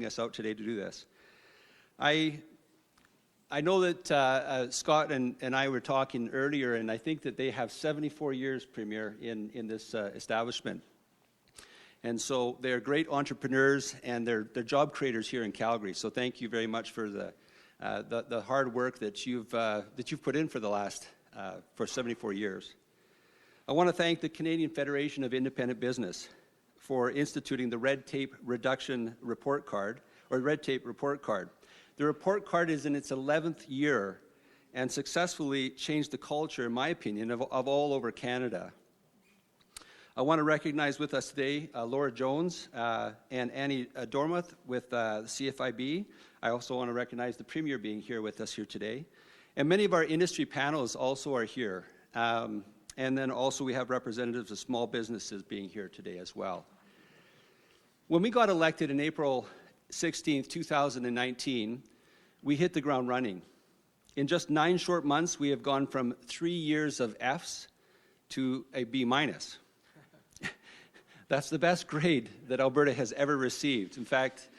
us out today to do this. I know that Scott and I were talking earlier, and I think that they have 74 years, Premier, in this establishment. And so they're great entrepreneurs, and they're job creators here in Calgary. So thank you very much for the hard work that you've put in for the last for 74 years. I want to thank the Canadian Federation of Independent Business for instituting the Red Tape Reduction Report Card, or Red Tape Report Card. The report card is in its 11th year and successfully changed the culture, in my opinion, of all over Canada. I want to recognize with us today Laura Jones and Annie Dormuth with the CFIB. I also want to recognize the Premier being here with us here today. And many of our industry panels also are here. And then also we have representatives of small businesses being here today as well. When we got elected in April 16th, 2019, we hit the ground running. In just 9 short months, we have gone from 3 years of Fs to a B-. That's the best grade that Alberta has ever received. In fact,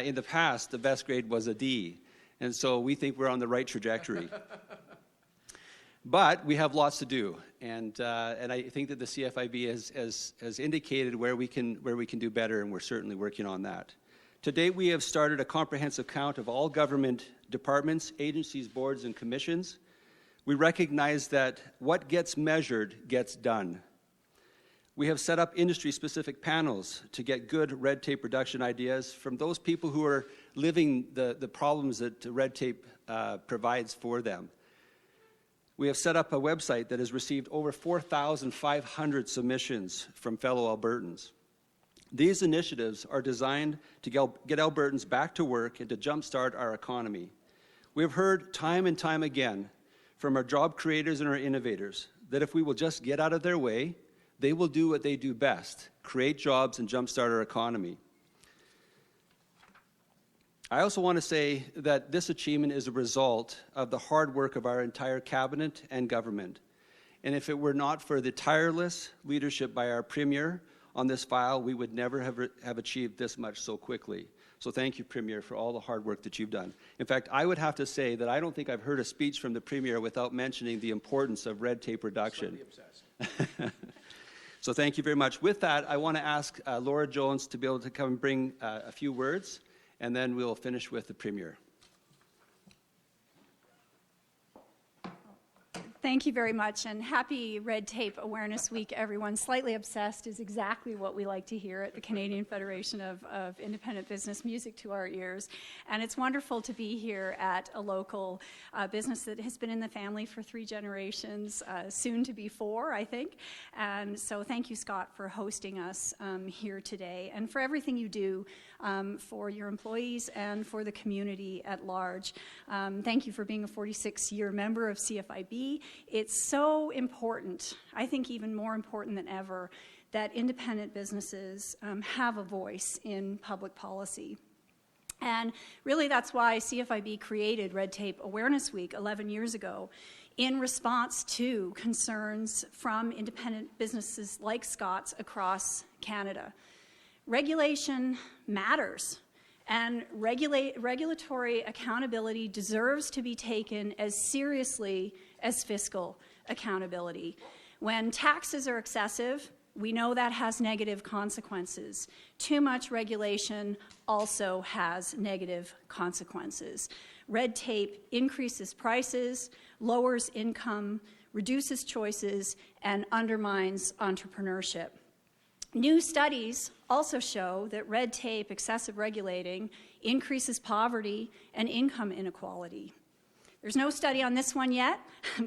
in the past, the best grade was a D. And so we think we're on the right trajectory. But we have lots to do. And I think that the CFIB has indicated where we can do better, and we're certainly working on that. To date, we have started a comprehensive count of all government departments, agencies, boards, and commissions. We recognize that what gets measured gets done. We have set up industry-specific panels to get good red tape reduction ideas from those people who are living the problems that red tape provides for them. We have set up a website that has received over 4,500 submissions from fellow Albertans. These initiatives are designed to get Albertans back to work and to jumpstart our economy. We have heard time and time again from our job creators and our innovators that if we will just get out of their way, they will do what they do best, create jobs and jumpstart our economy. I also want to say that this achievement is a result of the hard work of our entire cabinet and government. And if it were not for the tireless leadership by our Premier on this file, we would never have achieved this much so quickly. So thank you, Premier, for all the hard work that you've done. In fact, I would have to say that I don't think I've heard a speech from the Premier without mentioning the importance of red tape reduction. So thank you very much. With that, I want to ask Laura Jones to be able to come and bring a few words, and then we'll finish with the Premier. Thank you very much, and happy Red Tape Awareness Week, everyone. Slightly obsessed is exactly what we like to hear at the Canadian Federation of Independent Business, music to our ears. And it's wonderful to be here at a local business that has been in the family for 3 generations, soon to be 4, I think. And so thank you, Scott, for hosting us here today, and for everything you do for your employees and for the community at large. Thank you for being a 46-year member of CFIB. It's so important, I think even more important than ever, that independent businesses have a voice in public policy. And really that's why CFIB created Red Tape Awareness Week 11 years ago in response to concerns from independent businesses like Scott's across Canada. Regulation matters, and regulatory accountability deserves to be taken as seriously as fiscal accountability. When taxes are excessive, we know that has negative consequences. Too much regulation also has negative consequences. Red tape increases prices, lowers income, reduces choices, and undermines entrepreneurship. New studies also show that red tape, excessive regulating, increases poverty and income inequality. There's no study on this one yet,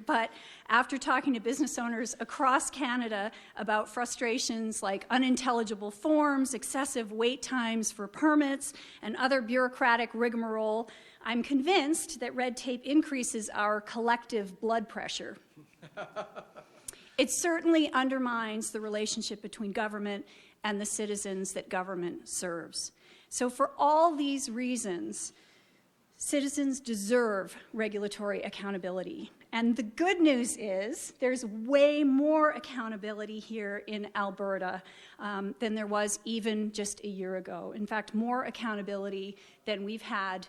but after talking to business owners across Canada about frustrations like unintelligible forms, excessive wait times for permits, and other bureaucratic rigmarole, I'm convinced that red tape increases our collective blood pressure. It certainly undermines the relationship between government and the citizens that government serves. So for all these reasons, Citizens deserve regulatory accountability. And the good news is there's way more accountability here in Alberta than there was even just a year ago. In fact, more accountability than we've had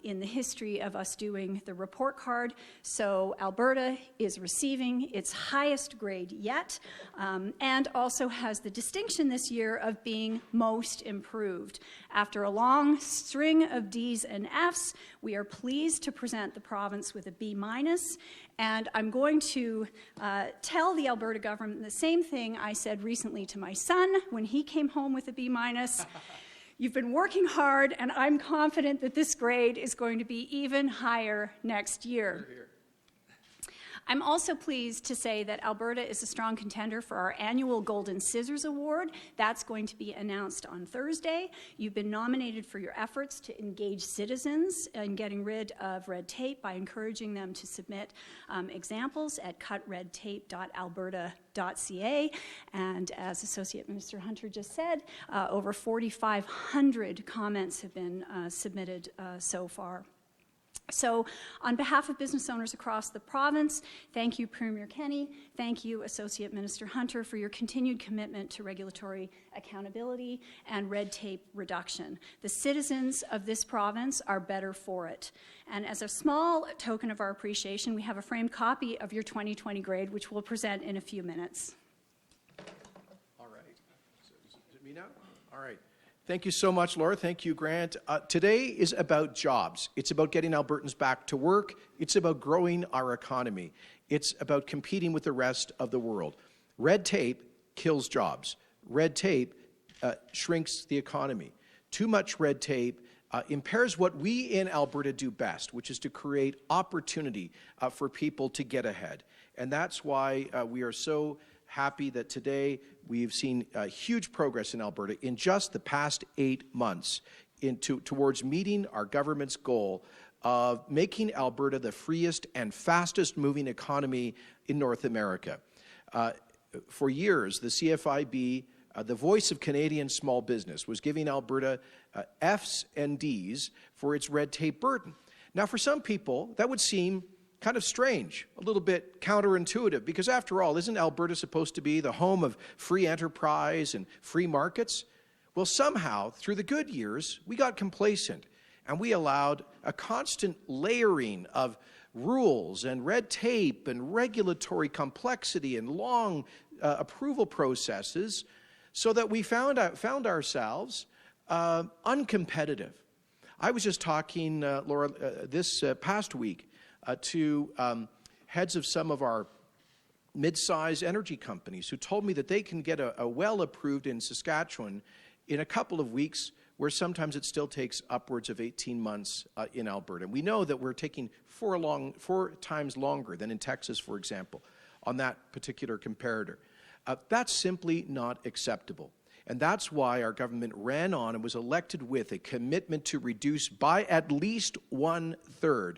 in the history of us doing the report card. So Alberta is receiving its highest grade yet, and also has the distinction this year of being most improved. After a long string of Ds and Fs, we are pleased to present the province with a B-, and I'm going to tell the Alberta government the same thing I said recently to my son when he came home with a B-. You've been working hard, and I'm confident that this grade is going to be even higher next year. Here. I'm also pleased to say that Alberta is a strong contender for our annual Golden Scissors Award. That's going to be announced on Thursday. You've been nominated for your efforts to engage citizens in getting rid of red tape by encouraging them to submit examples at cutredtape.alberta.ca. And as Associate Minister Hunter just said, over 4,500 comments have been submitted so far. So on behalf of business owners across the province, thank you, Premier Kenney. Thank you, Associate Minister Hunter, for your continued commitment to regulatory accountability and red tape reduction. The citizens of this province are better for it. And as a small token of our appreciation, we have a framed copy of your 2020 grade, which we'll present in a few minutes. All right. So is it me now? All right. Thank you so much, Laura. Thank you, Grant. Today is about jobs. It's about getting Albertans back to work. It's about growing our economy. It's about competing with the rest of the world. Red tape kills jobs. Red tape shrinks the economy. Too much red tape impairs what we in Alberta do best, which is to create opportunity for people to get ahead. And that's why we are so happy that today we've seen huge progress in Alberta in just the past 8 months towards meeting our government's goal of making Alberta the freest and fastest moving economy in North America. For years, the CFIB, the voice of Canadian small business, was giving Alberta Fs and Ds for its red tape burden. Now, for some people, that would seem kind of strange, a little bit counterintuitive, because after all, isn't Alberta supposed to be the home of free enterprise and free markets? Well, somehow, through the good years, we got complacent, and we allowed a constant layering of rules and red tape and regulatory complexity and long approval processes, so that we found ourselves uncompetitive. I was just talking, Laura, this past week, to heads of some of our mid-size energy companies who told me that they can get a well approved in Saskatchewan in a couple of weeks, where sometimes it still takes upwards of 18 months in Alberta. And we know that we're taking 4 times longer than in Texas, for example, on that particular comparator. That's simply not acceptable. And that's why our government ran on and was elected with a commitment to reduce by at least 1/3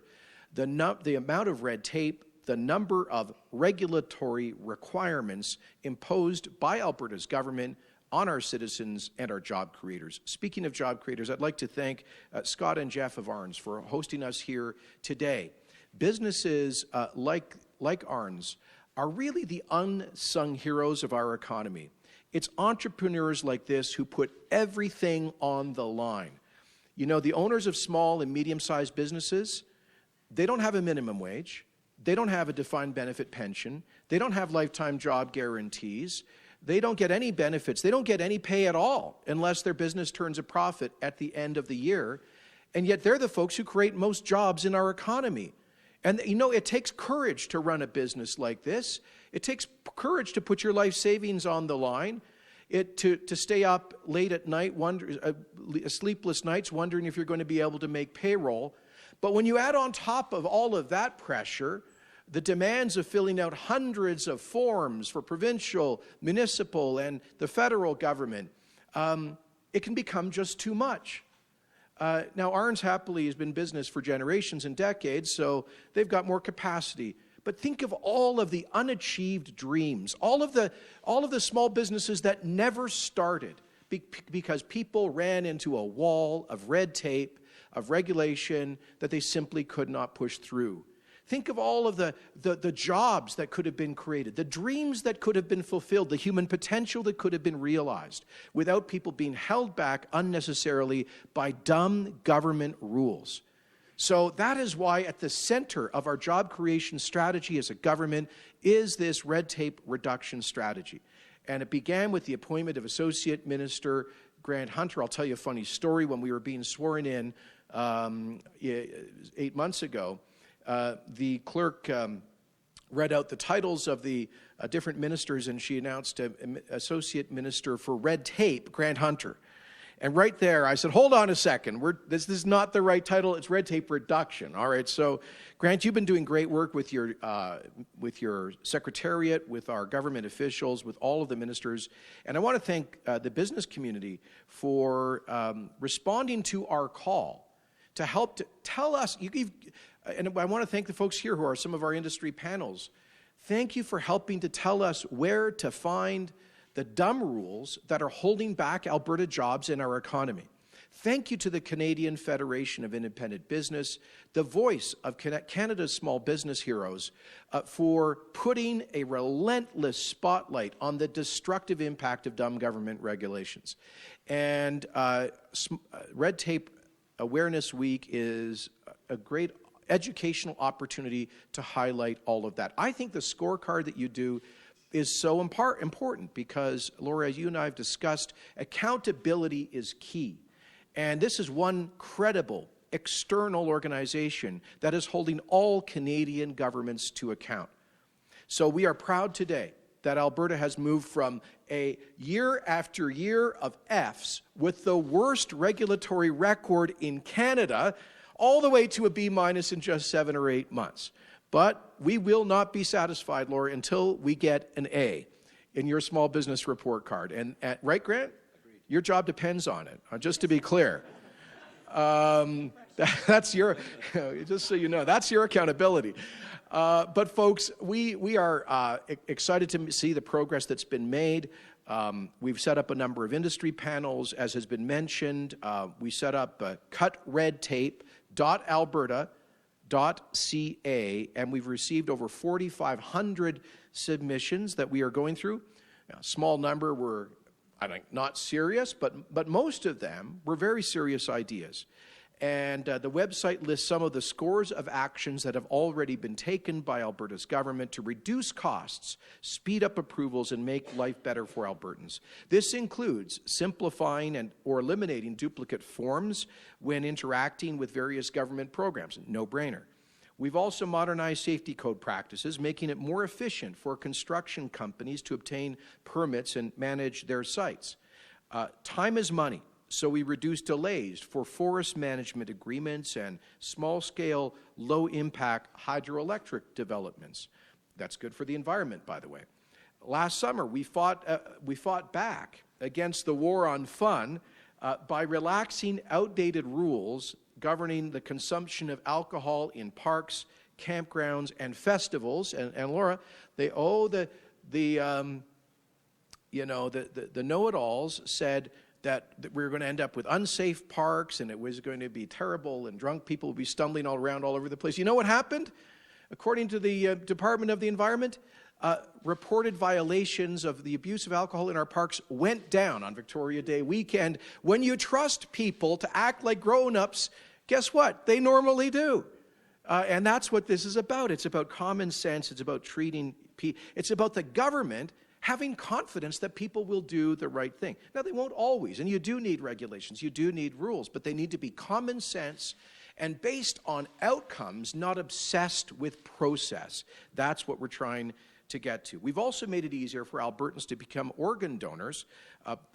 the amount of red tape, the number of regulatory requirements imposed by Alberta's government on our citizens and our job creators. Speaking of job creators, I'd like to thank Scott and Jeff of Arns for hosting us here today. Businesses like Arns are really the unsung heroes of our economy. It's entrepreneurs like this who put everything on the line. You know, the owners of small and medium-sized businesses, they don't have a minimum wage. They don't have a defined benefit pension. They don't have lifetime job guarantees. They don't get any benefits. They don't get any pay at all unless their business turns a profit at the end of the year. And yet they're the folks who create most jobs in our economy. And you know, it takes courage to run a business like this. It takes courage to put your life savings on the line, to stay up late at night, sleepless nights, wondering if you're going to be able to make payroll. But when you add on top of all of that pressure, the demands of filling out hundreds of forms for provincial, municipal, and the federal government, it can become just too much. Now, Arns happily has been in business for generations and decades, so they've got more capacity. But think of all of the unachieved dreams, all of the small businesses that never started because people ran into a wall of red tape, of regulation that they simply could not push through. Think of all of the jobs that could have been created, the dreams that could have been fulfilled, the human potential that could have been realized without people being held back unnecessarily by dumb government rules. So that is why at the center of our job creation strategy as a government is this red tape reduction strategy. And it began with the appointment of Associate Minister Grant Hunter. I'll tell you a funny story. When we were being sworn in 8 months ago, the clerk read out the titles of the different ministers, and she announced Associate Minister for Red Tape, Grant Hunter. And right there, I said, hold on a second. This is not the right title. It's Red Tape Reduction. All right, so Grant, you've been doing great work with your secretariat, with our government officials, with all of the ministers. And I want to thank the business community for responding to our call to help to tell us. And I want to thank the folks here who are some of our industry panels. Thank you for helping to tell us where to find the dumb rules that are holding back Alberta jobs in our economy. Thank you to the Canadian Federation of Independent Business, the voice of Canada's small business heroes, for putting a relentless spotlight on the destructive impact of dumb government regulations. And Red Tape Awareness Week is a great educational opportunity to highlight all of that. I think the scorecard that you do is so important because, Laura, as you and I have discussed, accountability is key. And this is one credible external organization that is holding all Canadian governments to account. So we are proud today that Alberta has moved from a year after year of Fs with the worst regulatory record in Canada all the way to a B- in just 7 or 8 months. But we will not be satisfied, Laura, until we get an A in your small business report card. And right, Grant? Agreed. Your job depends on it, just to be clear. That's your, just so you know, that's your accountability. But folks, we are excited to see the progress that's been made. We've set up a number of industry panels, as has been mentioned. We set up cutredtape.alberta.ca, and we've received over 4,500 submissions that we are going through. A small number were, I think, not serious, but most of them were very serious ideas. And the website lists some of the scores of actions that have already been taken by Alberta's government to reduce costs, speed up approvals, and make life better for Albertans. This includes simplifying or eliminating duplicate forms when interacting with various government programs. No-brainer. We've also modernized safety code practices, making it more efficient for construction companies to obtain permits and manage their sites. Time is money. So we reduced delays for forest management agreements and small-scale, low-impact hydroelectric developments. That's good for the environment, by the way. Last summer, we fought back against the war on fun by relaxing outdated rules governing the consumption of alcohol in parks, campgrounds, and festivals. And Laura, they owe the know-it-alls said that we were going to end up with unsafe parks and it was going to be terrible and drunk people would be stumbling all around all over the place. You know what happened? According to the Department of the Environment, reported violations of the abuse of alcohol in our parks went down on Victoria Day weekend. When you trust people to act like grown-ups, guess what? They normally do. And that's what this is about. It's about common sense. It's about treating people. It's about the government having confidence that people will do the right thing. Now, they won't always, and you do need regulations, you do need rules, but they need to be common sense and based on outcomes, not obsessed with process. That's what we're trying to get to. We've also made it easier for Albertans to become organ donors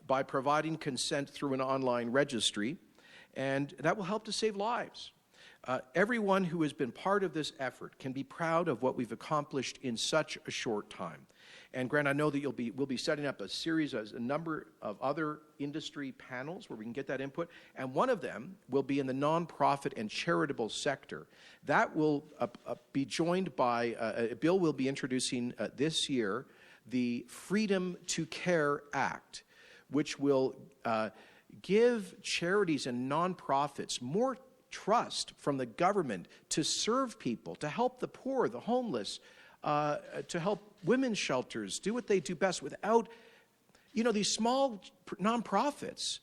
by providing consent through an online registry, and that will help to save lives. Everyone who has been part of this effort can be proud of what we've accomplished in such a short time. And Grant, I know that we'll be setting up a number of other industry panels where we can get that input, and one of them will be in the nonprofit and charitable sector. That will be joined by a bill we'll be introducing this year, the Freedom to Care Act, which will give charities and nonprofits more trust from the government to serve people, to help the poor, the homeless, to help women's shelters do what they do best without, you know, these small nonprofits,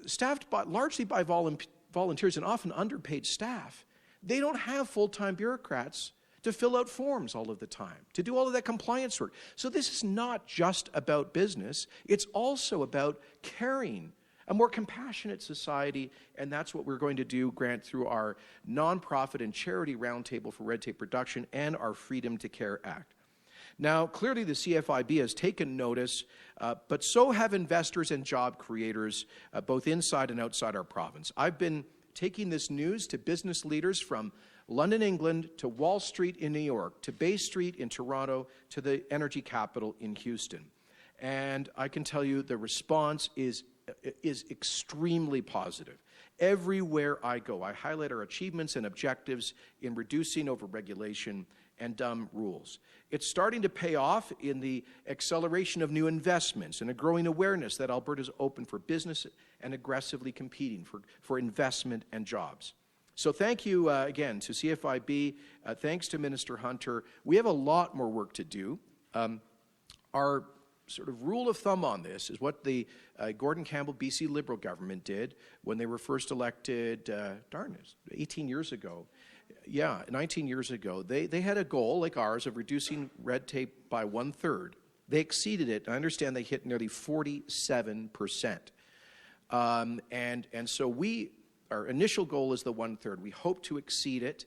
staffed largely by volunteers and often underpaid staff. They don't have full-time bureaucrats to fill out forms all of the time, to do all of that compliance work. So this is not just about business. It's also about caring, a more compassionate society, and that's what we're going to do, Grant, through our nonprofit and charity roundtable for red tape reduction and our Freedom to Care Act. Now, clearly the CFIB has taken notice, but so have investors and job creators, both inside and outside our province. I've been taking this news to business leaders from London, England, to Wall Street in New York, to Bay Street in Toronto, to the energy capital in Houston. And I can tell you the response is extremely positive. Everywhere I go, I highlight our achievements and objectives in reducing overregulation and dumb rules. It's starting to pay off in the acceleration of new investments and a growing awareness that Alberta is open for business and aggressively competing for investment and jobs. So thank you again to CFIB. Thanks to Minister Hunter. We have a lot more work to do. Our sort of rule of thumb on this is what the Gordon Campbell BC Liberal government did when they were first elected, 18 years ago. Yeah, 19 years ago. They had a goal like ours of reducing red tape by 1/3. They exceeded it. I understand they hit nearly 47%. And so our initial goal is the 1/3. We hope to exceed it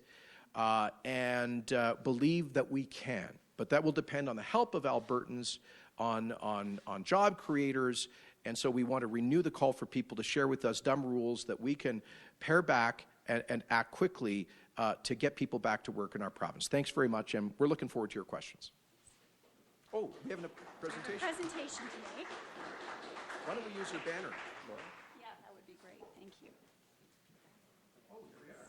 and believe that we can. But that will depend on the help of Albertans, on job creators, and so we want to renew the call for people to share with us dumb rules that we can pare back and act quickly to get people back to work in our province. Thanks very much, and we're looking forward to your questions. Oh, we have a presentation. Presentation to make. Why don't we use your banner, Laura? Yeah, that would be great. Thank you. Oh, here we are.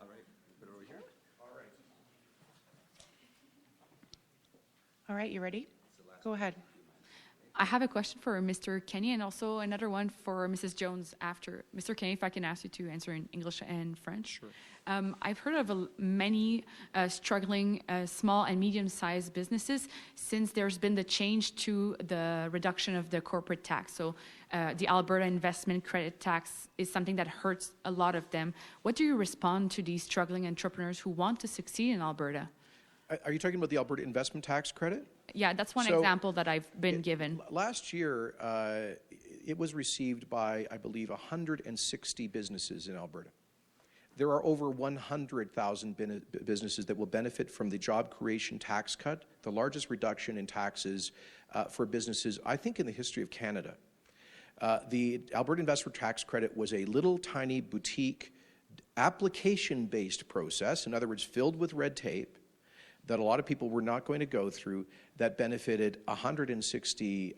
All right, put it over here. All right, you ready? Go ahead. I have a question for Mr. Kenney and also another one for Mrs. Jones after. Mr. Kenney, if I can ask you to answer in English and French. Sure. I've heard of many struggling small and medium-sized businesses since there's been the change to the reduction of the corporate tax. So the Alberta investment credit tax is something that hurts a lot of them. What do you respond to these struggling entrepreneurs who want to succeed in Alberta? Are you talking about the Alberta investment tax credit? Yeah, that's one So, example that I've been given. Last year, it was received by, I believe, 160 businesses in Alberta. There are over 100,000 businesses that will benefit from the job creation tax cut, the largest reduction in taxes for businesses, I think, in the history of Canada. The Alberta Investment Tax Credit was a little tiny boutique application-based process, in other words, filled with red tape, that a lot of people were not going to go through, that benefited 160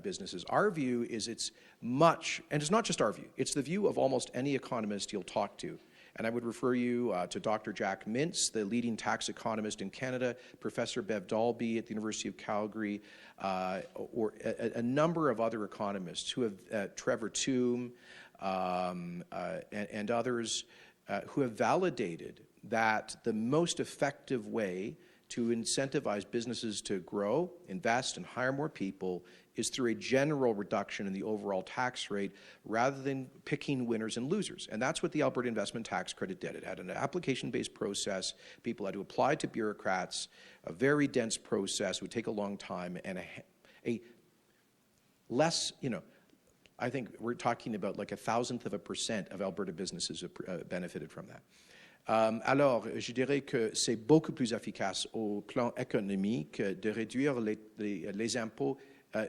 businesses. Our view is it's much, and it's not just our view, it's the view of almost any economist you'll talk to. And I would refer you to Dr. Jack Mintz, the leading tax economist in Canada, Professor Bev Dalby at the University of Calgary, or a number of other economists who have, Trevor Toome and others, who have validated that the most effective way to incentivize businesses to grow, invest, and hire more people is through a general reduction in the overall tax rate rather than picking winners and losers. And that's what the Alberta Investment Tax Credit did. It had an application-based process. People had to apply to bureaucrats, a very dense process, would take a long time, and a less, I think we're talking about like 0.1% of Alberta businesses have benefited from that. Alors, je dirais que c'est beaucoup plus efficace au plan économique de réduire les impôts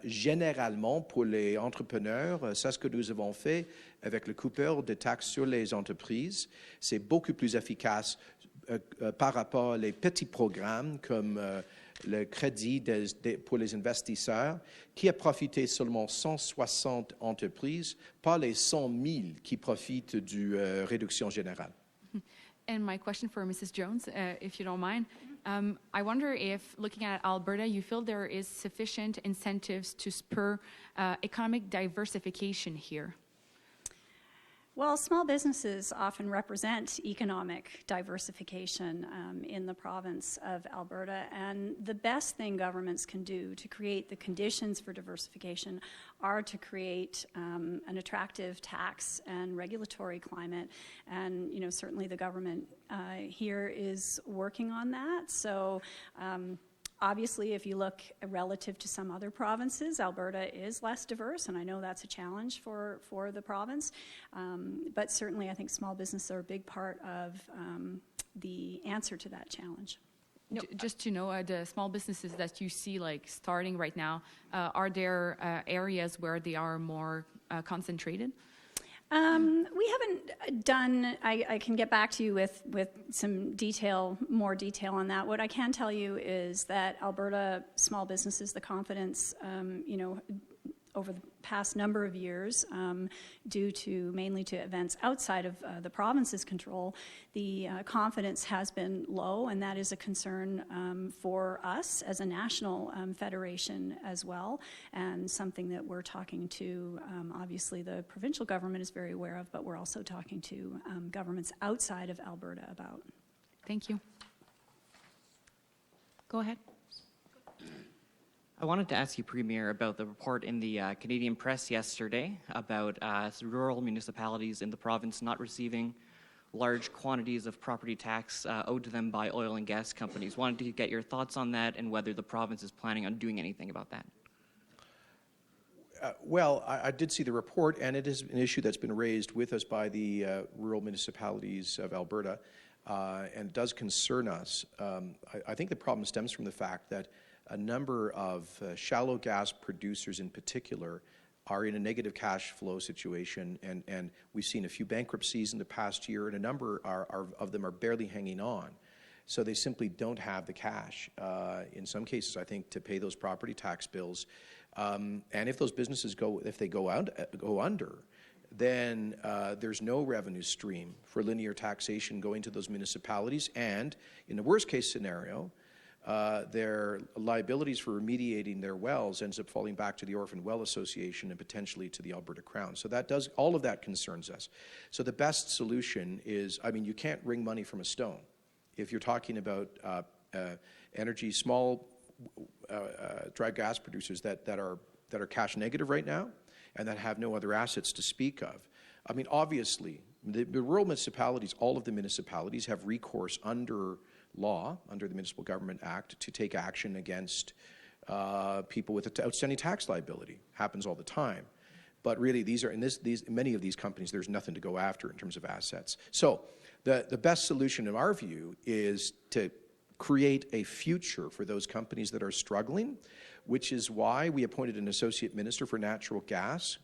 généralement pour les entrepreneurs. C'est ce que nous avons fait avec le coupeur de taxes sur les entreprises. C'est beaucoup plus efficace par rapport aux petits programmes comme le crédit pour les investisseurs, qui a profité seulement 160 entreprises, pas les 100 000 qui profitent du réduction générale. And my question for Mrs. Jones, if you don't mind, I wonder if, looking at Alberta, you feel there is sufficient incentives to spur economic diversification here? Well, small businesses often represent economic diversification in the province of Alberta, and the best thing governments can do to create the conditions for diversification are to create an attractive tax and regulatory climate, and certainly the government here is working on that. So. Obviously, if you look relative to some other provinces, Alberta is less diverse, and I know that's a challenge for the province. But certainly, I think small businesses are a big part of the answer to that challenge. Just to know, the small businesses that you see starting right now, are there areas where they are more concentrated? We haven't done, I can get back to you with some more detail on that. What I can tell you is that Alberta small businesses, the confidence, over the past number of years, due to mainly to events outside of the province's control, the confidence has been low, and that is a concern for us as a national federation as well, and something that we're talking to, obviously the provincial government is very aware of, but we're also talking to governments outside of Alberta about. Thank you. Go ahead. I wanted to ask you, Premier, about the report in the Canadian press yesterday about rural municipalities in the province not receiving large quantities of property tax owed to them by oil and gas companies. Wanted to get your thoughts on that and whether the province is planning on doing anything about that. Well, I did see the report, and it is an issue that's been raised with us by the rural municipalities of Alberta, and it does concern us. I think the problem stems from the fact that a number of shallow gas producers in particular are in a negative cash flow situation, and we've seen a few bankruptcies in the past year, and a number of them are barely hanging on. So they simply don't have the cash, in some cases, I think, to pay those property tax bills. And if those businesses go under, then there's no revenue stream for linear taxation going to those municipalities, and in the worst case scenario, their liabilities for remediating their wells ends up falling back to the Orphan Well Association and potentially to the Alberta Crown. So all of that concerns us. So the best solution is, you can't wring money from a stone. If you're talking about energy, small dry gas producers that are cash negative right now and that have no other assets to speak of. Obviously, the rural municipalities, all of the municipalities have recourse under law, under the Municipal Government Act, to take action against people with outstanding tax liability. Happens all the time. But really, many of these companies, there's nothing to go after in terms of assets. So the best solution, in our view, is to create a future for those companies that are struggling, which is why we appointed an Associate Minister for Natural Gas,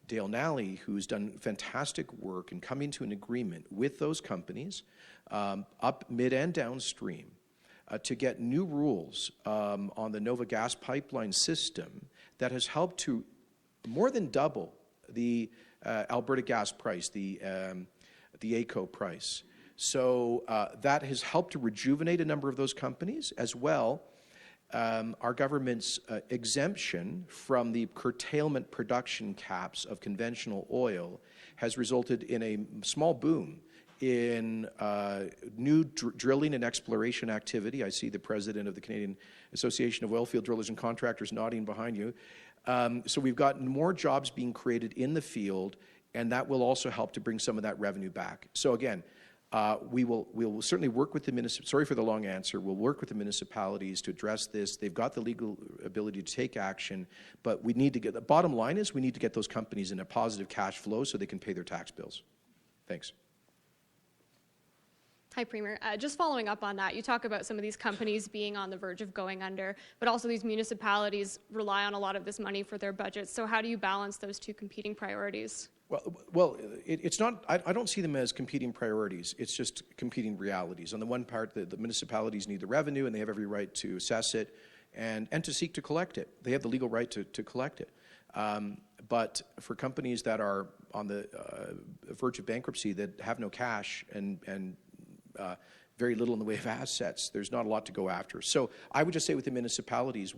Dale Nally, who's done fantastic work in coming to an agreement with those companies up, mid, and downstream to get new rules on the Nova Gas pipeline system that has helped to more than double the Alberta gas price, the AECO price. So that has helped to rejuvenate a number of those companies as well. Our government's exemption from the curtailment production caps of conventional oil has resulted in a small boom in new drilling and exploration activity. I see the president of the Canadian Association of Oilfield Drillers and Contractors nodding behind you. So we've got more jobs being created in the field, and that will also help to bring some of that revenue back. So again, we will certainly work with the municipalities. Sorry for the long answer. We'll work with the municipalities to address this. They've got the legal ability to take action, but we need to the bottom line is we need to get those companies in a positive cash flow so they can pay their tax bills. Thanks. Hi, Premier. Just following up on that, you talk about some of these companies being on the verge of going under, but also these municipalities rely on a lot of this money for their budgets. So how do you balance those two competing priorities? It's not. I don't see them as competing priorities. It's just competing realities. On the one part, the municipalities need the revenue, and they have every right to assess it and to seek to collect it. They have the legal right to collect it. But for companies that are on the verge of bankruptcy, that have no cash and very little in the way of assets, there's not a lot to go after. So I would just say with the municipalities,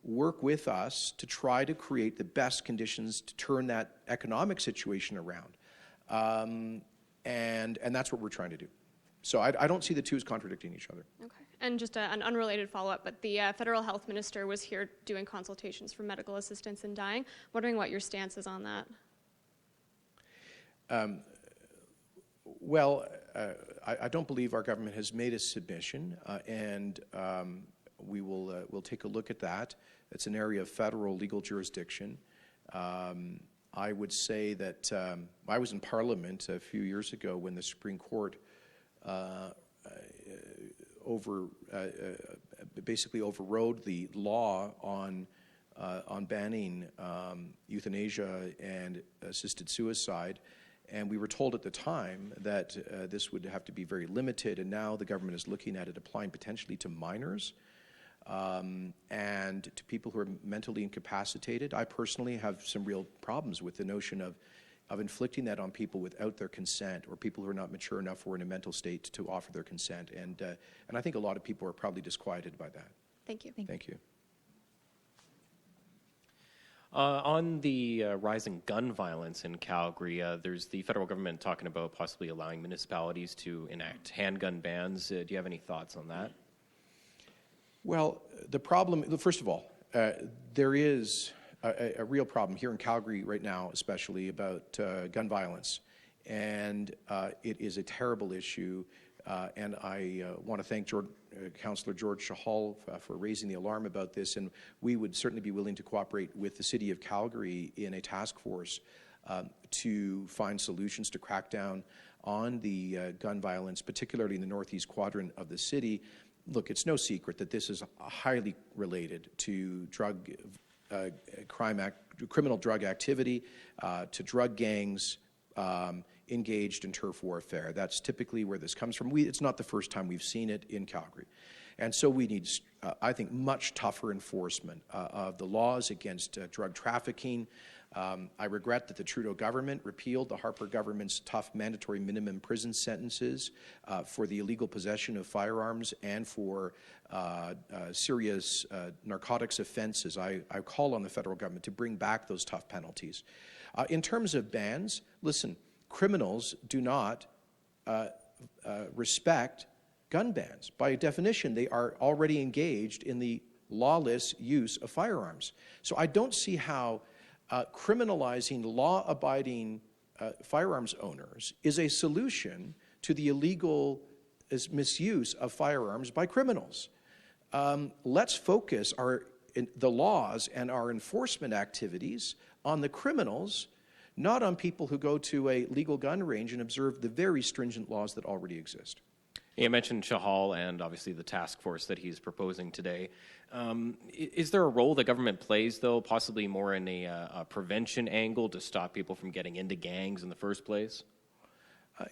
work with us to try to create the best conditions to turn that economic situation around. And that's what we're trying to do. So I don't see the two as contradicting each other. Okay. And just an unrelated follow-up, but the federal health minister was here doing consultations for medical assistance in dying. Wondering what your stance is on that. I don't believe our government has made a submission, and we'll take a look at that. It's an area of federal legal jurisdiction. I would say that I was in Parliament a few years ago when the Supreme Court basically overrode the law on banning euthanasia and assisted suicide. And we were told at the time that this would have to be very limited, and now the government is looking at it applying potentially to minors and to people who are mentally incapacitated. I personally have some real problems with the notion of inflicting that on people without their consent, or people who are not mature enough or in a mental state to offer their consent. And I think a lot of people are probably disquieted by that. Thank you. Thank you. On the rising gun violence in Calgary, there's the federal government talking about possibly allowing municipalities to enact handgun bans. Do you have any thoughts on that? Well, the problem, first of all, there is a real problem here in Calgary right now, especially about gun violence. And it is a terrible issue. And I want to thank Councillor George Chahal for raising the alarm about this. And we would certainly be willing to cooperate with the City of Calgary in a task force to find solutions to crack down on the gun violence, particularly in the northeast quadrant of the city. Look, it's no secret that this is highly related to criminal drug activity, to drug gangs engaged in turf warfare. That's typically where this comes from. It's not the first time we've seen it in Calgary. And so we need, I think, much tougher enforcement of the laws against drug trafficking. I regret that the Trudeau government repealed the Harper government's tough mandatory minimum prison sentences for the illegal possession of firearms and for serious narcotics offenses. I call on the federal government to bring back those tough penalties. In terms of bans, listen, criminals do not respect gun bans. By definition, they are already engaged in the lawless use of firearms. So I don't see how criminalizing law-abiding firearms owners is a solution to the illegal misuse of firearms by criminals. Let's focus the laws and our enforcement activities on the criminals, not on people who go to a legal gun range and observe the very stringent laws that already exist. You mentioned Chahal and obviously the task force that he's proposing today. Is there a role the government plays, though, possibly more in a prevention angle to stop people from getting into gangs in the first place?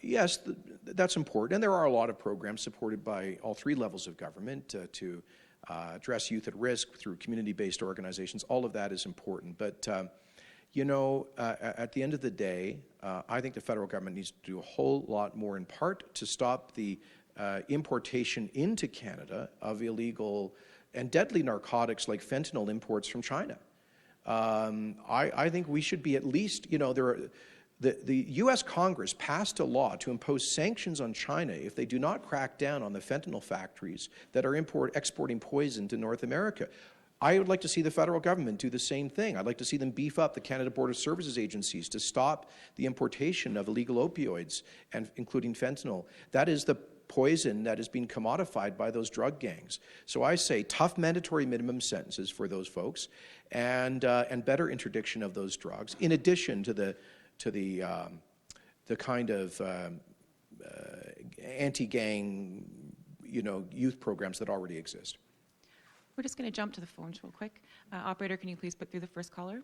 Yes, that's important. And there are a lot of programs supported by all three levels of government to address youth at risk through community-based organizations. All of that is important. But, at the end of the day, I think the federal government needs to do a whole lot more, in part to stop the importation into Canada of illegal and deadly narcotics like fentanyl imports from China. I think we should be at least, the U.S. Congress passed a law to impose sanctions on China if they do not crack down on the fentanyl factories that are exporting poison to North America. I would like to see the federal government do the same thing. I'd like to see them beef up the Canada Border Services agencies to stop the importation of illegal opioids, and including fentanyl. That is the poison that is being commodified by those drug gangs. So I say tough mandatory minimum sentences for those folks, and better interdiction of those drugs, in addition to the kind of anti-gang, youth programs that already exist. We're just going to jump to the phones real quick. Operator, can you please put through the first caller?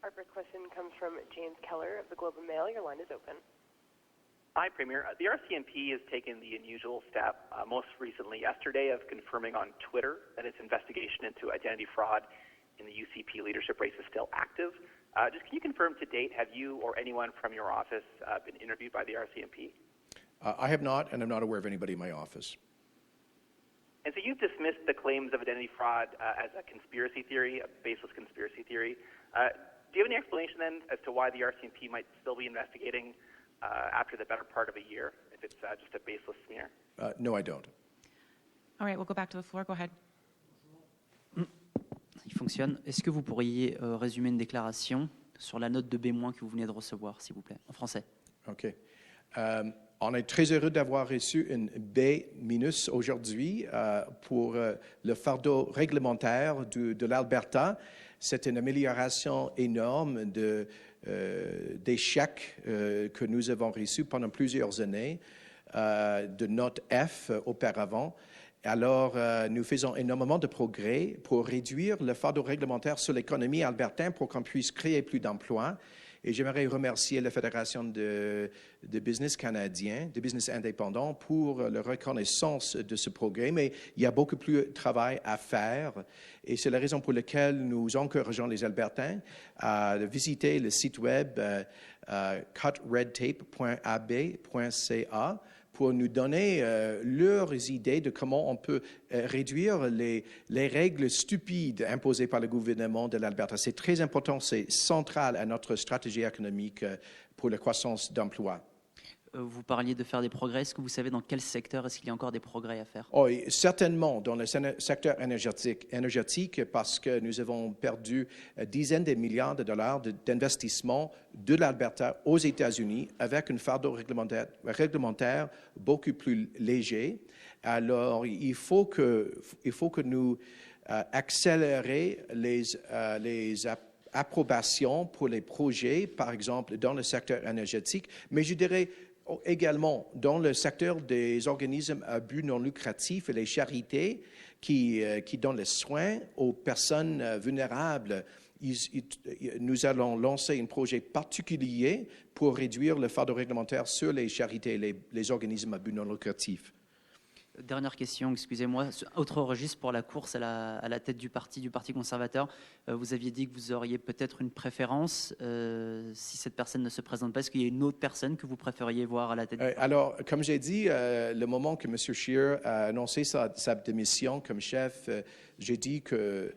Our first question comes from James Keller of the Globe and Mail. Your line is open. Hi, Premier. The RCMP has taken the unusual step, most recently yesterday, of confirming on Twitter that its investigation into identity fraud in the UCP leadership race is still active. Just can you confirm to date, have you or anyone from your office been interviewed by the RCMP? I have not, and I'm not aware of anybody in my office. And so you've dismissed the claims of identity fraud as a conspiracy theory, a baseless conspiracy theory. Do you have any explanation then as to why the RCMP might still be investigating after the better part of a year, if it's just a baseless smear? No, I don't. All right, we'll go back to the floor. Go ahead. Il fonctionne. Est-ce que vous pourriez résumer une déclaration sur la note de B- que vous venez de recevoir, s'il vous plaît, en français? OK. On est très heureux d'avoir reçu une B- aujourd'hui pour le fardeau réglementaire de l'Alberta. C'est une amélioration énorme des chèques que nous avons reçus pendant plusieurs années, de note F auparavant. Alors, nous faisons énormément de progrès pour réduire le fardeau réglementaire sur l'économie albertaine pour qu'on puisse créer plus d'emplois. Et j'aimerais remercier la Fédération de business canadien, de business indépendant, pour la reconnaissance de ce progrès. Mais il y a beaucoup plus de travail à faire. Et c'est la raison pour laquelle nous encourageons les Albertains à visiter le site web cutredtape.ab.ca pour nous donner leurs idées de comment on peut réduire les règles stupides imposées par le gouvernement de l'Alberta. C'est très important, c'est central à notre stratégie économique pour la croissance d'emploi. Vous parliez de faire des progrès. Est-ce que vous savez dans quel secteur est-ce qu'il y a encore des progrès à faire? Oh, certainement dans le secteur énergétique parce que nous avons perdu dizaines de milliards de dollars d'investissement de l'Alberta aux États-Unis avec un fardeau réglementaire beaucoup plus léger. Alors, il faut que nous accélérions les approbations pour les projets, par exemple, dans le secteur énergétique, mais je dirais également dans le secteur des organismes à but non lucratif et les charités qui donnent les soins aux personnes vulnérables. Nous allons lancer un projet particulier pour réduire le fardeau réglementaire sur les charités et les organismes à but non lucratif. Dernière question, excusez-moi. Autre registre pour la course à la tête du Parti conservateur. Vous aviez dit que vous auriez peut-être une préférence si cette personne ne se présente pas. Est-ce qu'il y a une autre personne que vous préfériez voir à la tête du parti? Alors, comme j'ai dit, le moment que M. Scheer a annoncé sa démission comme chef, j'ai dit que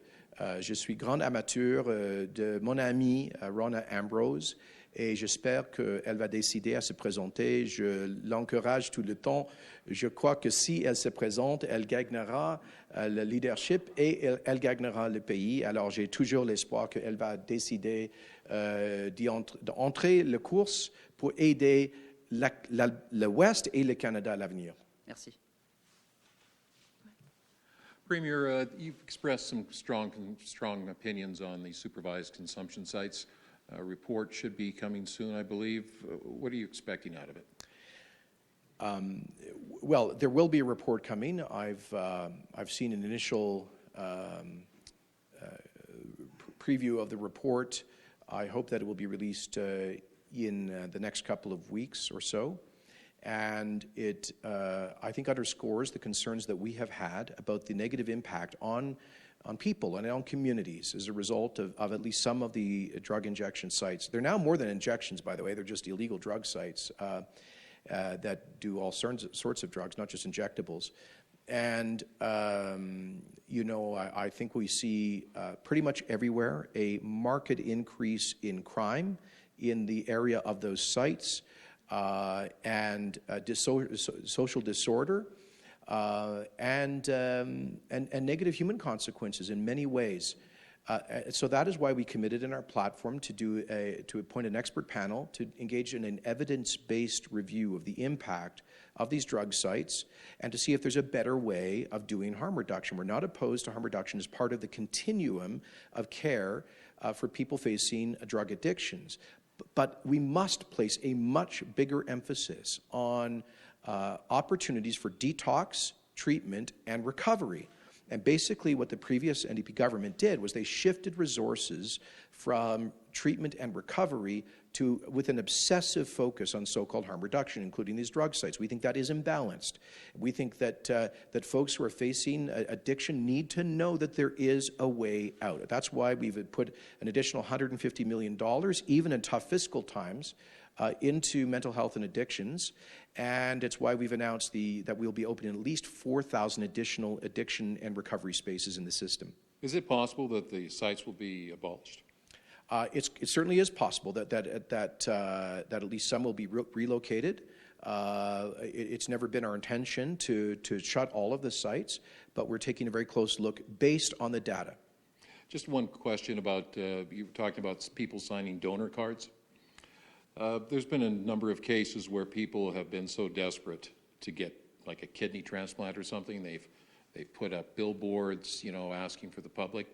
je suis grand amateur de mon ami Rona Ambrose. Et j'espère qu'elle va décider à se présenter. Je l'encourage tout le temps. Je crois que si elle se présente, elle gagnera le leadership et elle gagnera le pays. Alors, j'ai toujours l'espoir qu'elle va décider d'entrer la course pour aider l'Ouest et le Canada à l'avenir. Merci. Premier, you've expressed some strong opinions on the supervised consumption sites. A report should be coming soon, I believe. What are you expecting out of it? Well, there will be a report coming. I've seen an initial preview of the report. I hope that it will be released in the next couple of weeks or so. And it, I think, underscores the concerns that we have had about the negative impact on people and on communities as a result of at least some of the drug injection sites. They're now more than injections, by the way. They're just illegal drug sites that do all sorts of drugs, not just injectables. And, you know, I think we see pretty much everywhere a marked increase in crime in the area of those sites and social disorder. And negative human consequences in many ways. So that is why we committed in our platform to appoint an expert panel to engage in an evidence-based review of the impact of these drug sites and to see if there's a better way of doing harm reduction. We're not opposed to harm reduction as part of the continuum of care for people facing drug addictions. But we must place a much bigger emphasis on opportunities for detox, treatment, and recovery. And basically what the previous NDP government did was they shifted resources from treatment and recovery with an obsessive focus on so-called harm reduction, including these drug sites. We think that is imbalanced. We think that, that folks who are facing addiction need to know that there is a way out. That's why we've put an additional $150 million, even in tough fiscal times, into mental health and addictions, and it's why we've announced that we'll be opening at least 4,000 additional addiction and recovery spaces in the system. Is it possible that the sites will be abolished? It certainly is possible that at least some will be relocated. It's never been our intention to shut all of the sites, but we're taking a very close look based on the data. Just one question about, you were talking about people signing donor cards. There's been a number of cases where people have been so desperate to get like a kidney transplant or something, they've put up billboards, asking for the public.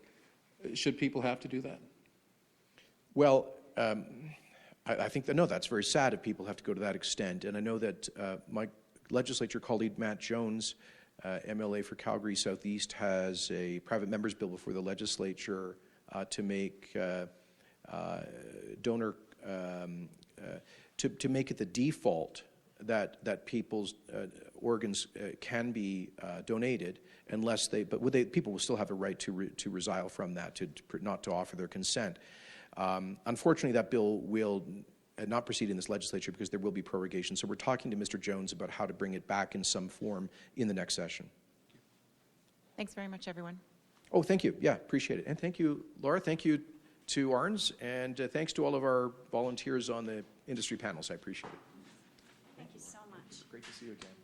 Should people have to do that? Well, I think that, no, that's very sad if people have to go to that extent. And I know that my legislature colleague, Matt Jones, MLA for Calgary Southeast, has a private member's bill before the legislature to make donor to make it the default that people's organs can be donated, unless people will still have a right to resile from that, not to offer their consent. Unfortunately, that bill will not proceed in this legislature because there will be prorogation. So we're talking to Mr. Jones about how to bring it back in some form in the next session. Thanks very much, everyone. Oh, thank you. Yeah, appreciate it. And thank you, Laura. Thank you to Arns, and thanks to all of our volunteers on the industry panels. I appreciate it. Thank you so much. Great to see you again.